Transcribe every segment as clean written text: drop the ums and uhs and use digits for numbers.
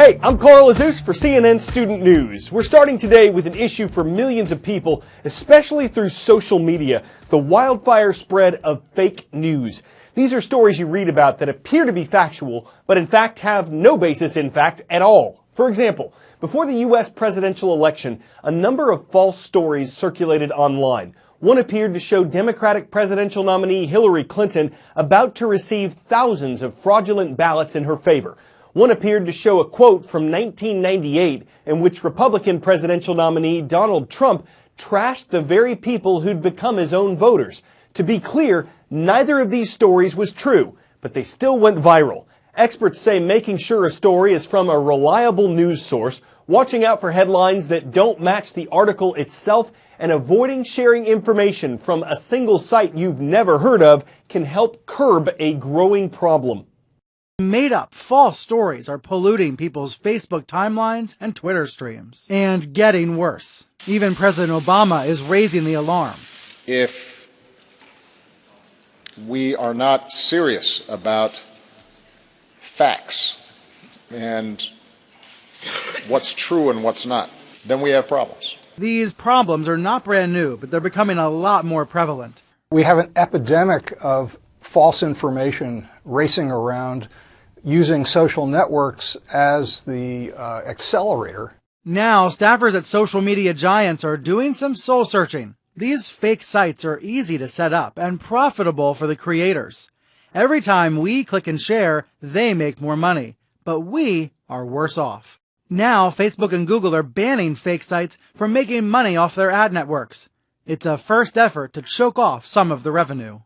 Hey, I'm Carl Azus for CNN Student News. We're starting today with an issue for millions of people, especially through social media, the wildfire spread of fake news. These are stories you read about that appear to be factual, but in fact have no basis in fact at all. For example, before the U.S. presidential election, a number of false stories circulated online. One appeared to show Democratic presidential nominee Hillary Clinton about to receive thousands of fraudulent ballots in her favor. One appeared to show a quote from 1998 in which Republican presidential nominee Donald Trump trashed the very people who'd become his own voters. To be clear, neither of these stories was true, but they still went viral. Experts say making sure a story is from a reliable news source, watching out for headlines that don't match the article itself, and avoiding sharing information from a single site you've never heard of can help curb a growing problem. Made-up false stories are polluting people's Facebook timelines and Twitter streams. And getting worse. Even President Obama is raising the alarm. If we are not serious about facts and what's true and what's not, then we have problems. These problems are not brand new, but they're becoming a lot more prevalent. We have an epidemic of false information racing around, using social networks as the accelerator. Now, staffers at social media giants are doing some soul searching. These fake sites are easy to set up and profitable for the creators. Every time we click and share, they make more money, but we are worse off. Now, Facebook and Google are banning fake sites from making money off their ad networks. It's a first effort to choke off some of the revenue.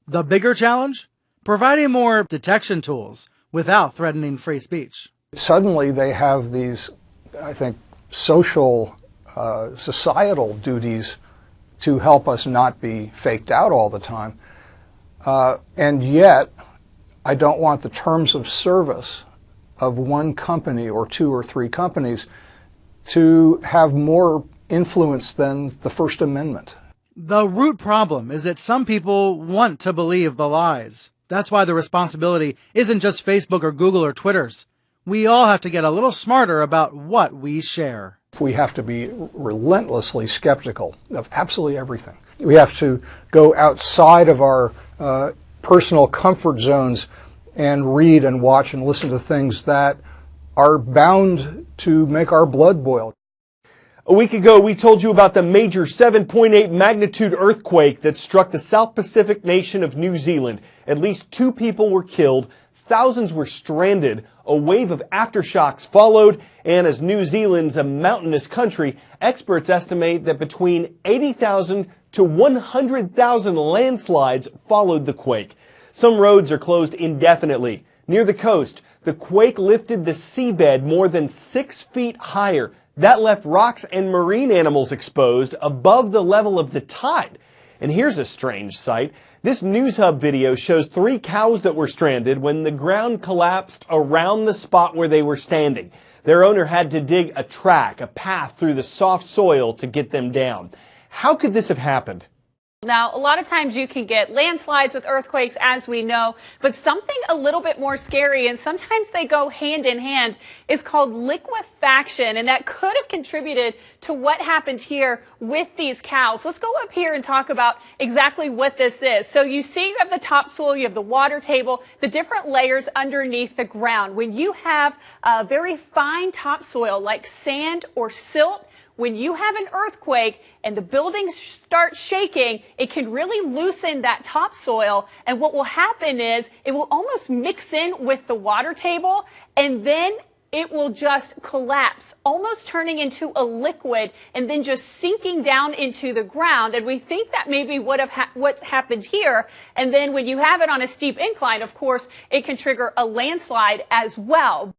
The bigger challenge? Providing more detection tools without threatening free speech. Suddenly they have these, I think, social, societal duties to help us not be faked out all the time. And yet, I don't want the terms of service of one company or two or three companies to have more influence than the First Amendment. The root problem is that some people want to believe the lies. That's why the responsibility isn't just Facebook or Google or Twitter's. We all have to get a little smarter about what we share. We have to be relentlessly skeptical of absolutely everything. We have to go outside of our personal comfort zones and read and watch and listen to things that are bound to make our blood boil. A week ago, we told you about the major 7.8 magnitude earthquake that struck the South Pacific nation of New Zealand. At least 2 people were killed, thousands were stranded, a wave of aftershocks followed, and as New Zealand's a mountainous country, experts estimate that between 80,000 to 100,000 landslides followed the quake. Some roads are closed indefinitely. Near the coast, the quake lifted the seabed more than 6 feet higher. That left rocks and marine animals exposed above the level of the tide. And here's a strange sight. This News Hub video shows 3 cows that were stranded when the ground collapsed around the spot where they were standing. Their owner had to dig a track, a path through the soft soil to get them down. How could this have happened? Now, a lot of times you can get landslides with earthquakes, as we know, but something a little bit more scary, and sometimes they go hand in hand, is called liquefaction, and that could have contributed to what happened here with these cows. Let's go up here and talk about exactly what this is. So you see you have the topsoil, you have the water table, the different layers underneath the ground. When you have a very fine topsoil like sand or silt, when you have an earthquake and the buildings start shaking, it can really loosen that topsoil. And what will happen is it will almost mix in with the water table, and then it will just collapse, almost turning into a liquid and then just sinking down into the ground. And we think that may be what's happened here. And then when you have it on a steep incline, of course, it can trigger a landslide as well.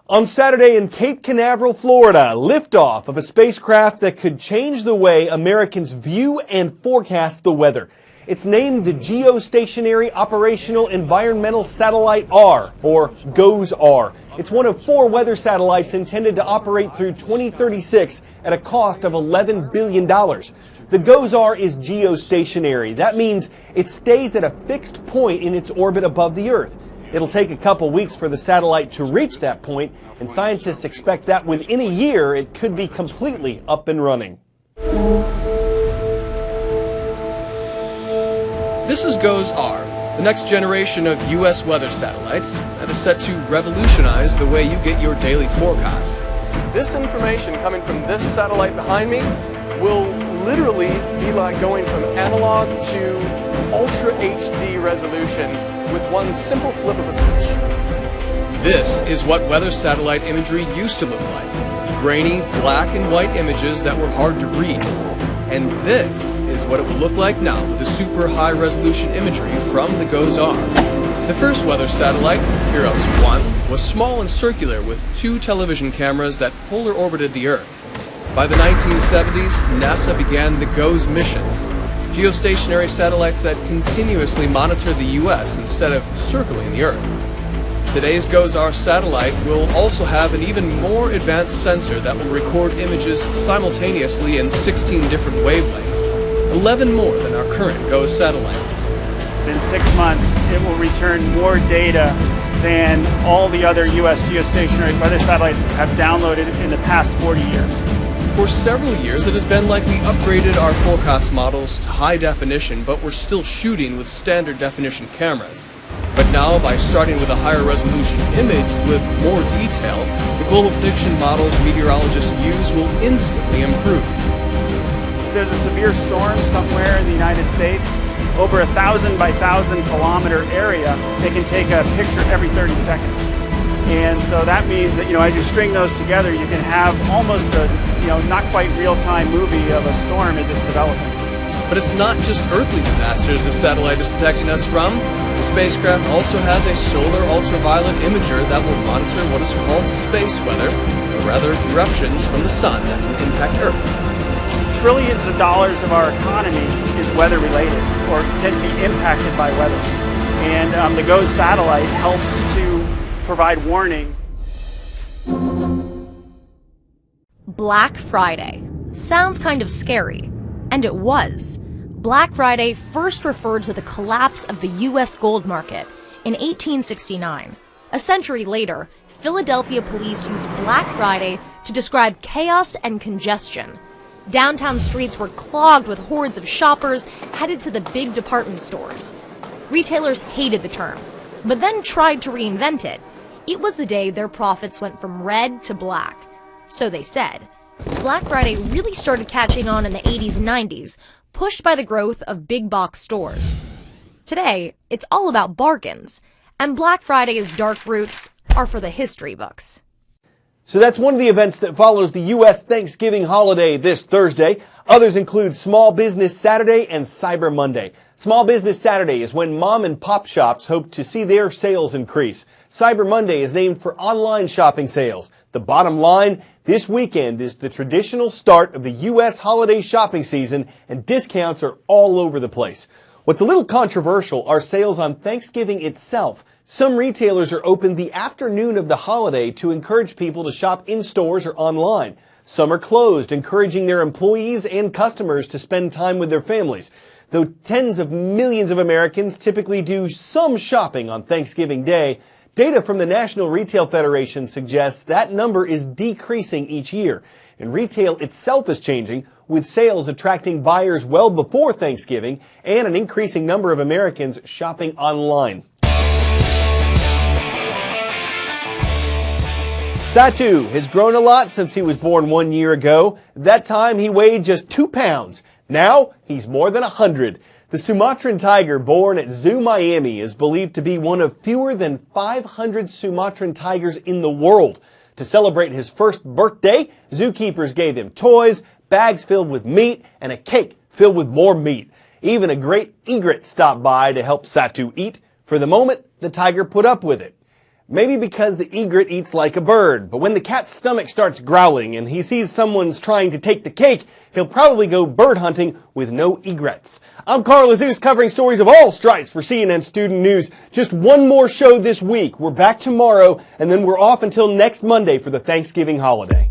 On Saturday in Cape Canaveral, Florida, liftoff of a spacecraft that could change the way Americans view and forecast the weather. It's named the Geostationary Operational Environmental Satellite R, or GOES-R. It's one of 4 weather satellites intended to operate through 2036 at a cost of $11 billion. The GOES-R is geostationary. That means it stays at a fixed point in its orbit above the Earth. It'll take a couple weeks for the satellite to reach that point, and scientists expect that within a year it could be completely up and running. This is GOES-R, the next generation of U.S. weather satellites that is set to revolutionize the way you get your daily forecast. This information coming from this satellite behind me will literally be like going from analog to Ultra HD resolution with one simple flip of a switch. This is what weather satellite imagery used to look like. Grainy, black and white images that were hard to read. And this is what it will look like now with the super high resolution imagery from the GOES-R. The first weather satellite, HEROS-1, was small and circular with 2 television cameras that polar orbited the Earth. By the 1970s, NASA began the GOES missions, geostationary satellites that continuously monitor the U.S. instead of circling the Earth. Today's GOES-R satellite will also have an even more advanced sensor that will record images simultaneously in 16 different wavelengths, 11 more than our current GOES satellites. In 6 months, it will return more data than all the other U.S. geostationary weather satellites have downloaded in the past 40 years. For several years, it has been like we upgraded our forecast models to high definition, but we're still shooting with standard definition cameras. But now, by starting with a higher resolution image with more detail, the global prediction models meteorologists use will instantly improve. If there's a severe storm somewhere in the United States, over a 1,000 by 1,000 kilometer area, they can take a picture every 30 seconds. And so that means that, as you string those together, you can have almost a, not quite real-time movie of a storm as it's developing. But it's not just earthly disasters the satellite is protecting us from. The spacecraft also has a solar ultraviolet imager that will monitor what is called space weather, or rather eruptions from the sun that can impact Earth. Trillions of dollars of our economy is weather-related, or can be impacted by weather. And the GOES satellite helps to provide warning. Black Friday. Sounds kind of scary. And it was. Black Friday first referred to the collapse of the U.S. gold market in 1869. A century later, Philadelphia police used Black Friday to describe chaos and congestion. Downtown streets were clogged with hordes of shoppers headed to the big department stores. Retailers hated the term, but then tried to reinvent it. It was the day their profits went from red to black. So they said. Black Friday really started catching on in the 80s and 90s, pushed by the growth of big box stores. Today, it's all about bargains, and Black Friday's dark roots are for the history books. So that's one of the events that follows the U.S. Thanksgiving holiday this Thursday. Others include Small Business Saturday and Cyber Monday. Small Business Saturday is when mom and pop shops hope to see their sales increase. Cyber Monday is named for online shopping sales. The bottom line, this weekend is the traditional start of the U.S. holiday shopping season, and discounts are all over the place. What's a little controversial are sales on Thanksgiving itself. Some retailers are open the afternoon of the holiday to encourage people to shop in stores or online. Some are closed, encouraging their employees and customers to spend time with their families. Though tens of millions of Americans typically do some shopping on Thanksgiving Day, data from the National Retail Federation suggests that number is decreasing each year. And retail itself is changing, with sales attracting buyers well before Thanksgiving and an increasing number of Americans shopping online. Satu has grown a lot since he was born 1 year ago. At that time, he weighed just 2 pounds. Now, he's more than 100. The Sumatran tiger, born at Zoo Miami, is believed to be one of fewer than 500 Sumatran tigers in the world. To celebrate his first birthday, zookeepers gave him toys, bags filled with meat, and a cake filled with more meat. Even a great egret stopped by to help Satu eat. For the moment, the tiger put up with it. Maybe because the egret eats like a bird, but when the cat's stomach starts growling and he sees someone's trying to take the cake, he'll probably go bird hunting with no egrets. I'm Carl Azus, covering stories of all stripes for CNN Student News. Just one more show this week. We're back tomorrow, and then we're off until next Monday for the Thanksgiving holiday.